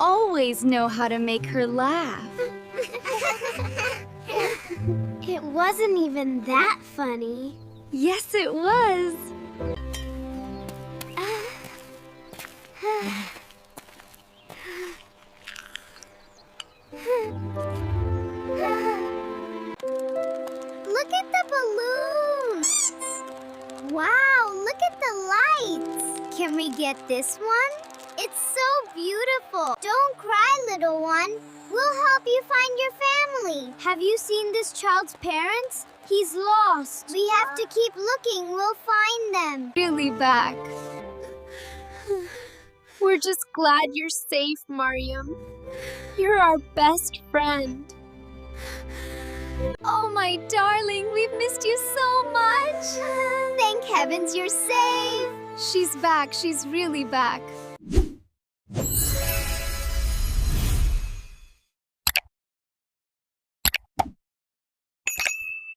always know how to make her laugh. It wasn't even that funny. Yes, it was. Look at the balloons! Wow, look at the lights! Can we get this one? It's so beautiful! Don't cry, little one. We'll help you find your family. Have you seen this child's parents? He's lost. We have to keep looking. We'll find them. Really back. We're just glad you're safe, Meriem. You're our best friend. Oh, my darling, we've missed you so much. Thank heavens you're safe. She's back. She's really back.